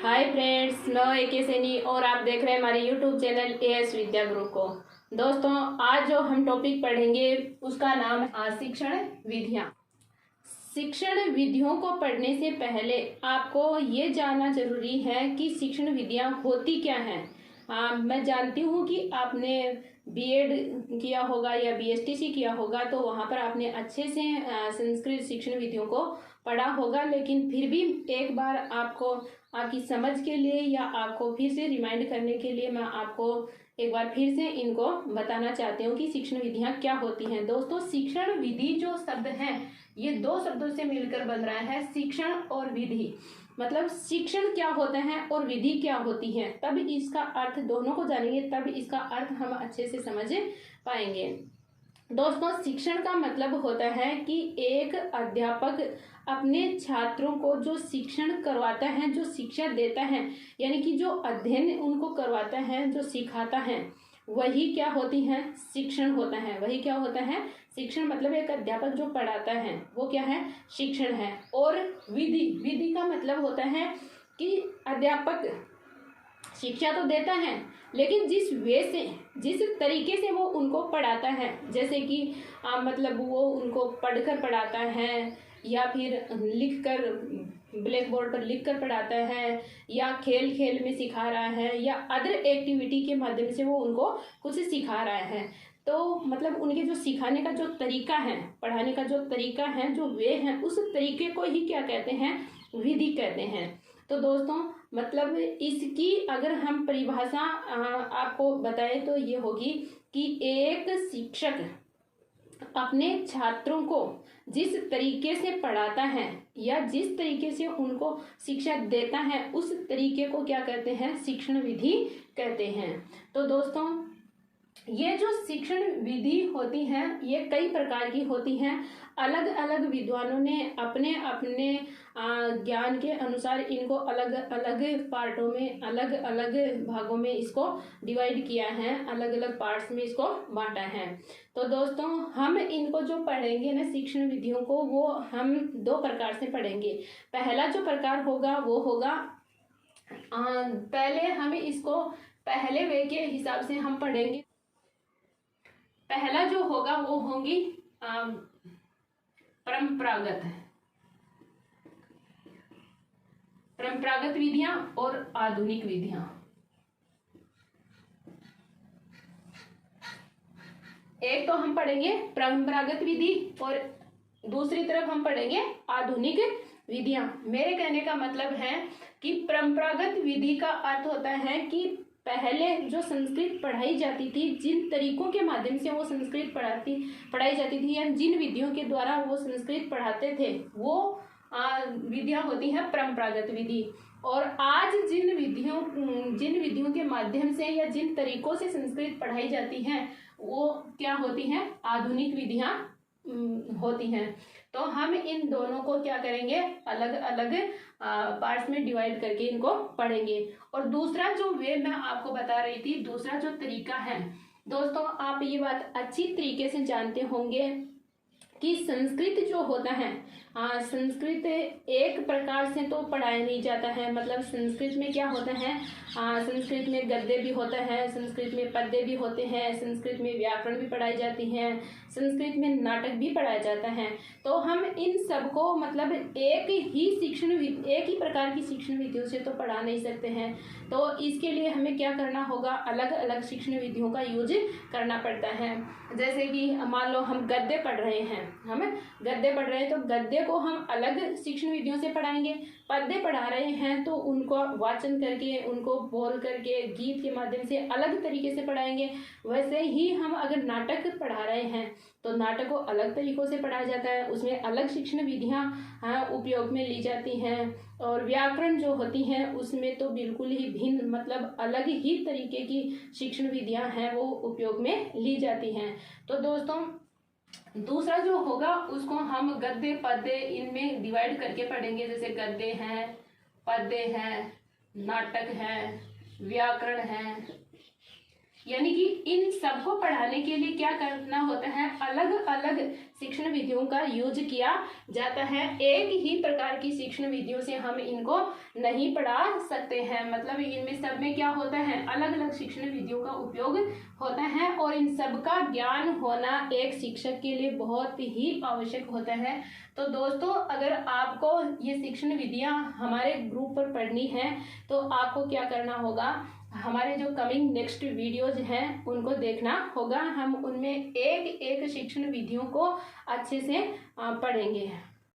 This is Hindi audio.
हाय फ्रेंड्स, मैं ए के सैनी और आप देख रहे हैं हमारे यूट्यूब चैनल एएस विद्या गुरु को। दोस्तों, आज जो हम टॉपिक पढ़ेंगे उसका नाम है शिक्षण विधियाँ। शिक्षण विधियों को पढ़ने से पहले आपको ये जानना जरूरी है कि शिक्षण विधियाँ होती क्या हैं। मैं जानती हूँ कि आपने बीएड किया होगा या बीएसटीसी किया होगा, तो वहाँ पर आपने अच्छे से संस्कृत शिक्षण विधियों को पढ़ा होगा, लेकिन फिर भी एक बार आपको आपकी समझ के लिए या आपको फिर से रिमाइंड करने के लिए मैं आपको एक बार फिर से इनको बताना चाहती हूँ कि शिक्षण विधियाँ क्या होती हैं। दोस्तों, शिक्षण विधि जो शब्द है ये दो शब्दों से मिलकर बन रहा है, शिक्षण और विधि। मतलब शिक्षण क्या होता है और विधि क्या होती है, तब इसका अर्थ दोनों को जानेंगे, तब इसका अर्थ हम अच्छे से समझ पाएंगे। दोस्तों, शिक्षण का मतलब होता है कि एक अध्यापक अपने छात्रों को जो शिक्षण करवाता है, जो शिक्षा देता है, यानी कि जो अध्ययन उनको करवाता है, जो सिखाता है, वही क्या होती है, शिक्षण होता है। वही क्या होता है, शिक्षण। मतलब एक अध्यापक जो पढ़ाता है वो क्या है, शिक्षण है। और विधि का मतलब होता है कि अध्यापक शिक्षा तो देता है, लेकिन जिस वे से, जिस तरीके से वो उनको पढ़ाता है, जैसे कि मतलब वो उनको पढ़कर पढ़ाता है या फिर लिखकर ब्लैक बोर्ड पर लिखकर पढ़ाता है या खेल खेल में सिखा रहा है या अदर एक्टिविटी के माध्यम से वो उनको कुछ सिखा रहा है, तो मतलब उनके जो सिखाने का जो तरीका है, पढ़ाने का जो तरीका है, जो वे हैं, उस तरीके को ही क्या कहते हैं, विधि कहते हैं। तो दोस्तों, मतलब इसकी अगर हम परिभाषा आपको बताएं तो ये होगी कि एक शिक्षक अपने छात्रों को जिस तरीके से पढ़ाता है या जिस तरीके से उनको शिक्षा देता है, उस तरीके को क्या कहते हैं, शिक्षण विधि कहते हैं। तो दोस्तों, ये जो शिक्षण विधि होती है ये कई प्रकार की होती हैं। अलग अलग विद्वानों ने अपने अपने ज्ञान के अनुसार इनको अलग अलग पार्टों में, अलग अलग भागों में इसको डिवाइड किया है, अलग अलग पार्ट्स में इसको बांटा है। तो दोस्तों, हम इनको जो पढ़ेंगे ना, शिक्षण विधियों को, वो हम दो प्रकार से पढ़ेंगे। पहला जो प्रकार होगा वो होगा, पहले हम इसको पहले वे के हिसाब से हम पढ़ेंगे। पहला जो होगा वो होंगी परंपरागत विधियां और आधुनिक विधियां। एक तो हम पढ़ेंगे परंपरागत विधि और दूसरी तरफ हम पढ़ेंगे आधुनिक विधियां। मेरे कहने का मतलब है कि परंपरागत विधि का अर्थ होता है कि पहले जो संस्कृत पढ़ाई जाती थी, जिन तरीकों के माध्यम से वो संस्कृत पढ़ाई जाती थी या जिन विधियों के द्वारा वो संस्कृत पढ़ाते थे, वो विधियां होती हैं परंपरागत विधि। और आज जिन विधियों के माध्यम से या जिन तरीकों से संस्कृत पढ़ाई जाती हैं, वो क्या होती हैं, आधुनिक विधियां होती हैं। तो हम इन दोनों को क्या करेंगे, अलग अलग पार्ट्स में डिवाइड करके इनको पढ़ेंगे। और दूसरा जो वे मैं आपको बता रही थी, दूसरा जो तरीका है, दोस्तों आप ये बात अच्छी तरीके से जानते होंगे कि संस्कृत जो होता है, संस्कृत एक प्रकार से तो पढ़ाया नहीं जाता है। मतलब संस्कृत में क्या होता है, संस्कृत में गद्य भी होता है, संस्कृत में पद्य भी होते हैं, संस्कृत में व्याकरण भी पढ़ाई जाती हैं, संस्कृत में नाटक भी पढ़ाया जाता है। तो हम इन सबको मतलब एक ही प्रकार की शिक्षण विधियों से तो पढ़ा नहीं सकते हैं। तो इसके लिए हमें क्या करना होगा, अलग अलग शिक्षण विधियों का यूज करना पड़ता है। जैसे कि मान लो हम गद्य पढ़ रहे हैं, तो गद्य को हम अलग शिक्षण विधियों से पढ़ाएंगे। पद्य पढ़ा रहे हैं तो उनको वाचन करके, उनको बोल करके, गीत के माध्यम से अलग तरीके से पढ़ाएंगे। वैसे ही हम अगर नाटक पढ़ा रहे हैं तो नाटक को अलग तरीकों से पढ़ाया जाता है, उसमें अलग शिक्षण विधियाँ उपयोग में ली जाती हैं। और व्याकरण जो होती हैं उसमें तो बिल्कुल ही भिन्न, मतलब अलग ही तरीके की शिक्षण विधियाँ हैं वो उपयोग में ली जाती हैं। तो दोस्तों, दूसरा जो होगा उसको हम गद्य पद्य इनमें डिवाइड करके पढ़ेंगे। जैसे गद्य है, पद्य है, नाटक है, व्याकरण है, यानी कि इन सबको पढ़ाने के लिए क्या करना होता है, अलग अलग शिक्षण विधियों का यूज किया जाता है। एक ही प्रकार की शिक्षण विधियों से हम इनको नहीं पढ़ा सकते हैं। मतलब इनमें सब में क्या होता है, अलग अलग शिक्षण विधियों का उपयोग होता है और इन सब का ज्ञान होना एक शिक्षक के लिए बहुत ही आवश्यक होता है। तो दोस्तों, अगर आपको ये शिक्षण विधियां हमारे ग्रुप पर पढ़नी है तो आपको क्या करना होगा, हमारे जो कमिंग नेक्स्ट वीडियोज हैं उनको देखना होगा। हम उनमें एक एक शिक्षण विधियों को अच्छे से पढ़ेंगे।